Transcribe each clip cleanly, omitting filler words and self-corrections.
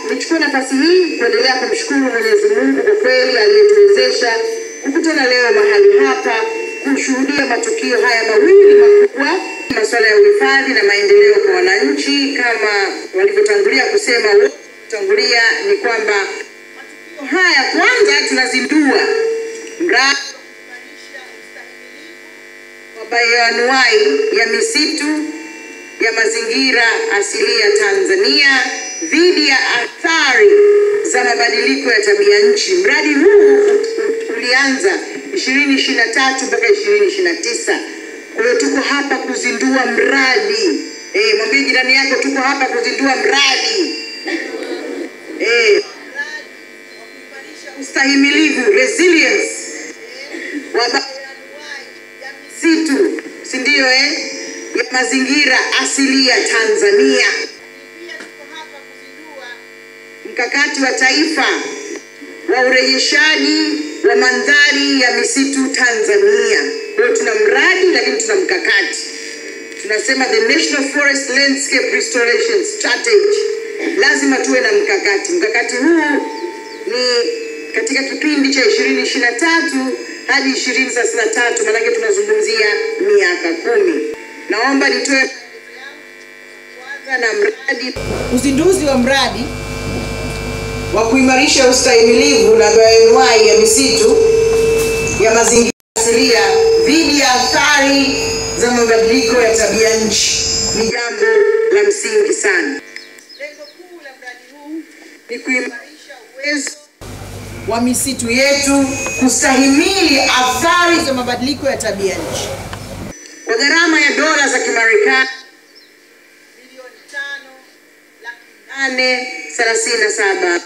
nichukue nafasi hii kuendelea kumshukuru Mwenyezi Mungu kwa kweli aliyetuwezesha kukutana leo mahali hapa kushuhudia matukio haya mawili makubwa, masuala ya uhifadhi na maendeleo kwa wananchi. Kama walivyotangulia kusema tangulia, ni kwamba matukio haya, kwanza tunazindua mradi wa bayoanuai ya misitu ya mazingira asilia Tanzania dhidi ya athari za mabadiliko ya tabia nchi. Mradi huu ulianza 2023 mpaka 2029. Kwa hiyo tuko hapa kuzindua mradi. Mwambie jirani yako tuko hapa kuzindua mradi. Ustahimilivu, resilience wa bayoanuai ya misitu, si ndio ya mazingira asilia Tanzania. Pia tuko hapa kuzindua mkakati wa taifa wa urejeshaji wa mandhari ya misitu Tanzania. Kwa hiyo tuna mradi lakini tuna mkakati. Tunasema the National Forest Landscape Restoration Strategy. Lazima tuwe na mkakati. Mkakati huu ni katika kipindi cha 2023 hadi 2033, maana tunazungumzia miaka 10. Naomba nitoe kwanza na mradi, uzinduzi wa mradi wa kuimarisha ustahimilivu na bayoanuai ya misitu ya mazingira asilia dhidi ya athari za mabadiliko ya tabia nchi. Ni jambo la msingi sana. Lengo kuu la mradi huu ni kuimarisha uwezo wa misitu yetu kustahimili athari za mabadiliko ya tabia nchi kwa gharama ya dola za Kimarekani milioni 5,837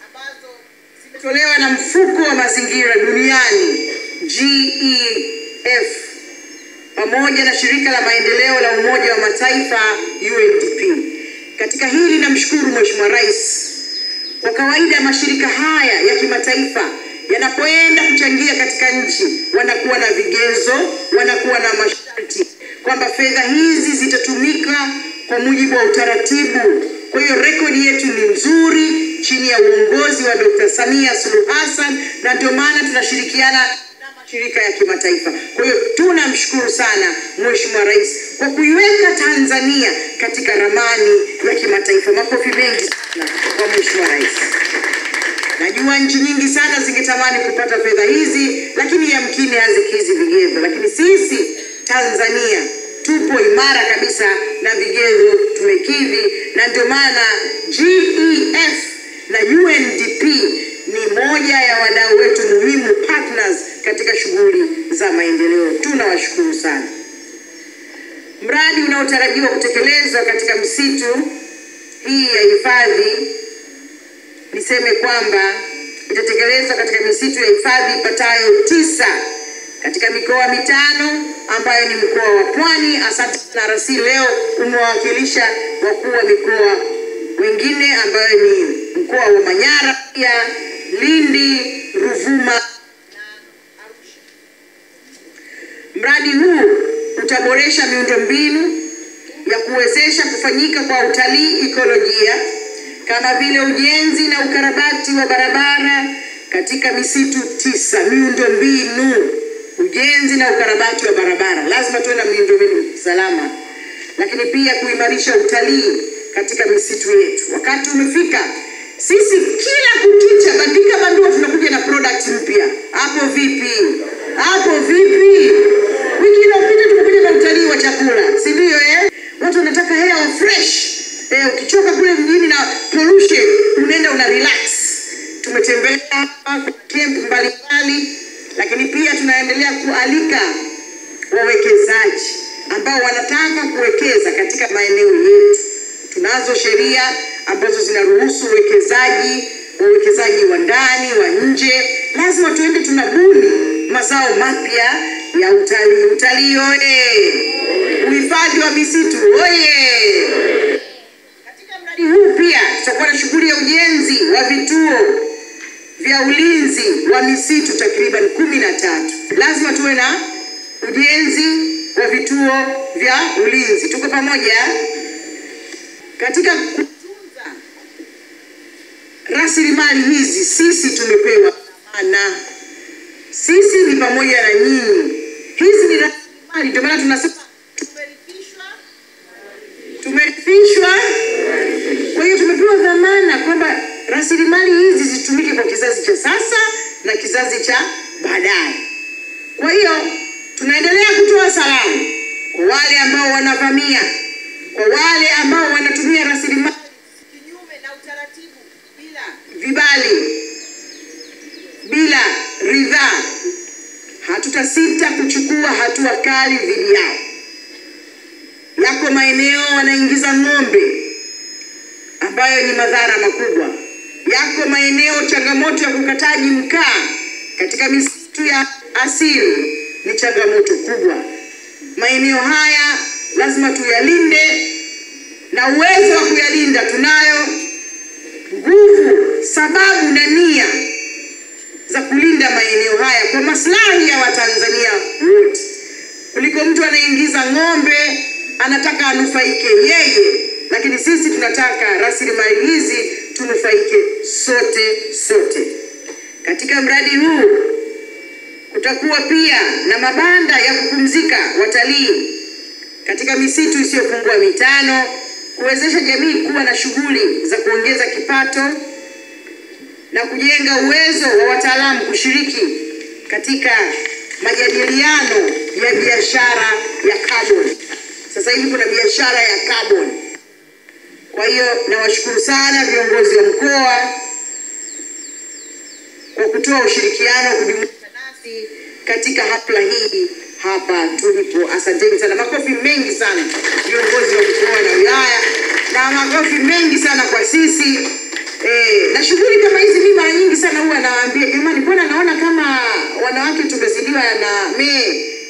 ambazo zimetolewa na mfuko wa mazingira duniani GEF pamoja na shirika la maendeleo la Umoja wa Mataifa UNDP. Katika hili namshukuru Mheshimiwa Rais. Kwa kawaida mashirika haya ya kimataifa yanapoenda kuchangia katika nchi wanakuwa na vigezo, wanakuwa na masharti kwamba fedha hizi zitatumika kwa mujibu wa utaratibu. Kwa hiyo rekodi yetu ni nzuri chini ya uongozi wa Dr. Samia Suluhu Hassan, na ndio maana tunashirikiana na mashirika ya kimataifa. Kwa hiyo tunamshukuru sana Mheshimiwa Rais kwa kuiweka Tanzania katika ramani ya kimataifa. Makofi mengi sana kwa Mheshimiwa Rais. Najua nchi nyingi sana zingetamani kupata fedha hizi, lakini yamkini hazikizi vigezo. Lakini sisi Tanzania tupo imara kabisa na vigezo tumekidhi, na ndio maana GEF na UNDP ni moja ya wadau wetu muhimu, partners katika shughuli za maendeleo. Tunawashukuru sana. Mradi unaotarajiwa kutekelezwa katika misitu hii ya hifadhi, niseme kwamba itatekelezwa katika misitu ya hifadhi ipatayo 9 katika mikoa 5 ambayo ni mkoa wa Pwani. Asante sana RC, leo umewakilisha wakuu wa mikoa wengine ambayo ni mkoa wa Manyara, pia Lindi, Ruvuma na Arusha. Mradi huu utaboresha miundombinu ya kuwezesha kufanyika kwa utalii ekolojia kama vile ujenzi na ukarabati wa barabara katika misitu 9. Miundombinu, ujenzi na ukarabati wa barabara, lazima tuwe na miundombinu salama. Lakini pia kuimarisha utalii katika misitu yetu. Wakati umefika sisi kila kukicha bandika bandua tunakuja na product mpya. Hapo vipi? Hapo vipi? Wiki iliyopita tumekuja na utalii wa chakula, si ndio Watu wanataka hewa fresh. Ukichoka kule mjini na pollution, unaenda una relax. Tumetembelea hapa camp mbalimbali, lakini pia tunaendelea kualika wawekezaji ambao wanataka kuwekeza katika maeneo yetu. Tunazo sheria ambazo zinaruhusu wawekezaji wa ndani, wa nje. Lazima tuende tunabuni mazao mapya ya utalii. Utalii oye! Uhifadhi wa misitu oye! Katika mradi huu pia tutakuwa na shughuli ya ujenzi wa vituo vya ulinzi wa misitu takriban 13. Lazima tuwe na ujenzi wa vituo vya ulinzi. Tuko pamoja? Katika kutunza rasilimali hizi sisi tumepewa dhamana. Sisi ni pamoja na nyinyi. Hizi ni rasilimali, ndio maana tunasema tumerithishwa. Kwa hiyo tumepewa dhamana kwamba rasilimali hizi zitumike kwa kizazi cha sasa na kizazi cha baadaye. Kwa hiyo tunaendelea kutoa salamu kwa wale ambao wanavamia, kwa wale ambao wanatumia rasilimali kinyume na utaratibu, bila vibali, bila ridhaa. Hatutasita kuchukua hatua kali dhidi yao. Yako maeneo wanaingiza ng'ombe ambayo ni madhara makubwa. Yako maeneo changamoto ya ukataji mkaa katika misitu ya asili ni changamoto kubwa. Maeneo haya lazima tuyalinde, na uwezo wa kuyalinda tunayo, nguvu, sababu na nia za kulinda maeneo haya kwa maslahi ya Watanzania wote. Kuliko mtu anaingiza ng'ombe anataka anufaike yeye, lakini sisi tunataka rasilimali hizi tunufaike sote. Katika mradi huu kutakuwa pia na mabanda ya kupumzika watalii katika misitu isiyopungua 5, kuwezesha jamii kuwa na shughuli za kuongeza kipato na kujenga uwezo wa wataalamu kushiriki katika majadiliano ya biashara ya carbon. Sasa hivi kuna biashara ya carbon. Kwa hiyo nawashukuru sana viongozi wa mkoa kwa kutoa ushirikiano kujumuika nasi katika hafla hii hapa tulipo. Asanteni sana. Makofi mengi sana viongozi wa mkoa na wilaya, na makofi mengi sana kwa sisi. Na shughuli kama hizi mimi mara nyingi sana huwa nawaambia, jamani, mbona naona kama wanawake tumezidiwa na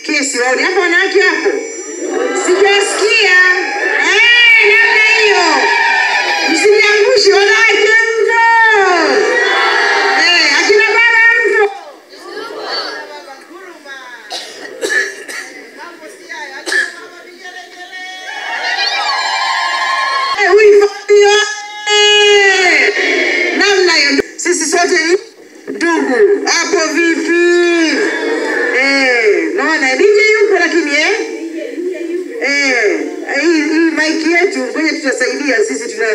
kesi waone hapa wanawake hapo. Sijasikia. Namna hiyo. Msiniangushe wanawake mzo. Akina baba mzo. Namna hiyo. Sisi sote ni ndugu. Hapo vipi? Naona DJ yupo lakini hii maiki yetu ngoja tutasaidia, sisi tuna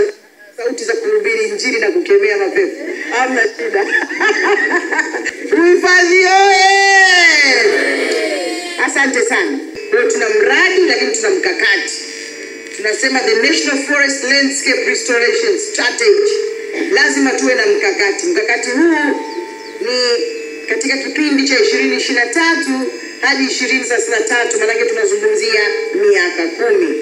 sauti za kuhubiri injili na kukemea mapepo. Hamna shida. Uhifadhi oye! Asante sana. Kwa tuna mradi lakini tuna mkakati. Tunasema the National Forest Landscape Restoration Strategy. Lazima tuwe na mkakati. Mkakati huu ni katika kipindi cha 2023 hadi 2033, maana tunazungumzia miaka 10.